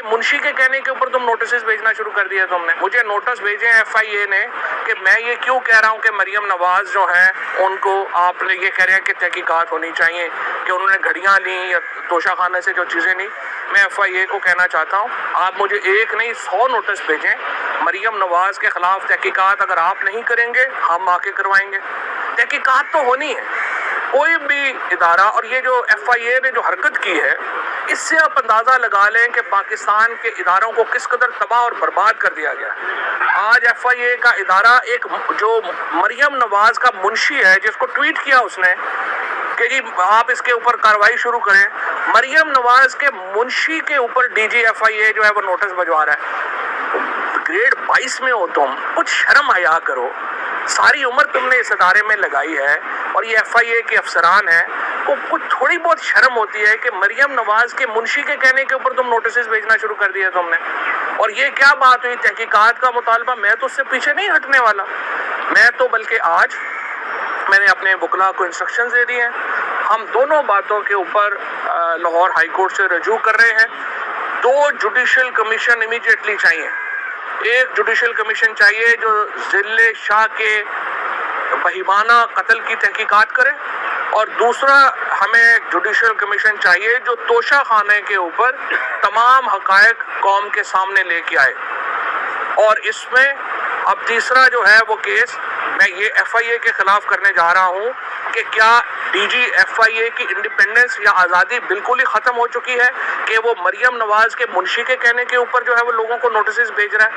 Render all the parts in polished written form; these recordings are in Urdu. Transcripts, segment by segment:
منشی کے کہنے کے اوپر تم نوٹسز بھیجنا شروع کر دیا تم نے. مجھے نوٹس بھیجے ہیں FIA نے کہ میں یہ کیوں کہہ رہا ہوں کہ مریم نواز جو ہیں ان کو آپ نے یہ کہہ رہے ہیں کہ تحقیقات ہونی چاہیے کہ انہوں نے گھڑیاں لیں یا توشہ خانے سے جو چیزیں لیں. میں FIA کو کہنا چاہتا ہوں آپ مجھے ایک نہیں 100 نوٹس بھیجیں. مریم نواز کے خلاف تحقیقات اگر آپ نہیں کریں گے ہم آ کے کروائیں گے. تحقیقات تو ہونی ہے. کوئی بھی ادارہ, اور یہ جو FIA نے جو حرکت کی ہے اس سے آپ اندازہ لگا لیں کہ پاکستان کے اداروں کو کس قدر تباہ اور برباد کر دیا گیا. آج FIA کا ادارہ ایک جو مریم نواز کا منشی ہے جس کو ٹویٹ کیا اس نے کہ جی آپ اس کے اوپر کارروائی شروع کریں, مریم نواز کے منشی کے اوپر DG FIA جو ہے وہ نوٹس بھجوا رہا ہے. گریڈ 22 میں ہو تم, کچھ شرم حیا کرو. ساری عمر تم نے اس ادارے میں لگائی ہے اور یہ FIA کے افسران ہیں, کو کچھ تھوڑی بہت شرم ہوتی ہے کہ مریم نواز کے منشی کے کہنے کے اوپر تم نوٹسز بھیجنا شروع کر دیا تم نے. اور یہ کیا بات ہوئی تحقیقات کا مطالبہ؟ میں تو اس سے پیچھے نہیں ہٹنے والا. میں تو بلکہ آج میں نے اپنے وکلاء کو انسٹرکشنز دے دیے ہیں. ہم دونوں باتوں کے اوپر لاہور ہائی کورٹ سے رجوع کر رہے ہیں. 2 جوڈیشل کمیشن امیڈیٹلی چاہیے. ایک جوڈیشل کمیشن چاہیے جو ذل شاہ کے بہیمانہ قتل کی تحقیقات کرے, اور دوسرا ہمیں ایک جوڈیشل کمیشن چاہیے جو توشہ خانے کے اوپر تمام حقائق قوم کے سامنے لے کے آئے. اور اس میں اب تیسرا جو ہے وہ کیس میں یہ FIA کے خلاف کرنے جا رہا ہوں کہ کیا DG FIA کی انڈیپینڈنس یا آزادی بالکل ہی ختم ہو چکی ہے کہ وہ مریم نواز کے منشی کے کہنے کے اوپر جو ہے وہ لوگوں کو نوٹسز بھیج رہا ہے.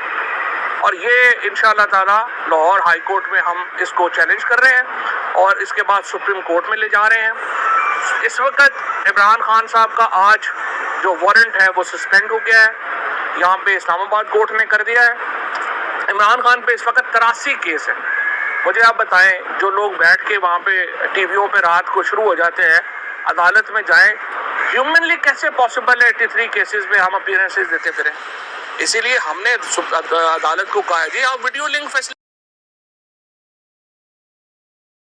اور یہ انشاءاللہ تعالی لاہور ہائی کورٹ میں ہم اس کو چیلنج کر رہے ہیں اور اس کے بعد سپریم کورٹ میں لے جا رہے ہیں. اس وقت عمران خان صاحب کا آج جو وارنٹ ہے وہ سسپینڈ ہو گیا ہے, یہاں پہ اسلام آباد کورٹ نے کر دیا ہے. عمران خان پہ اس وقت 83 کیس ہے. مجھے آپ بتائیں, جو لوگ بیٹھ کے وہاں پہ ٹی ویوں پہ رات کو شروع ہو جاتے ہیں عدالت میں جائیں, ہیومنلی کیسے پاسبل ہے 83 کیسز میں ہم اپیرنسز دیتے پھریں؟ اسی لیے ہم نے عدالت کو کہا جی آپ ویڈیو لنک فیسلٹی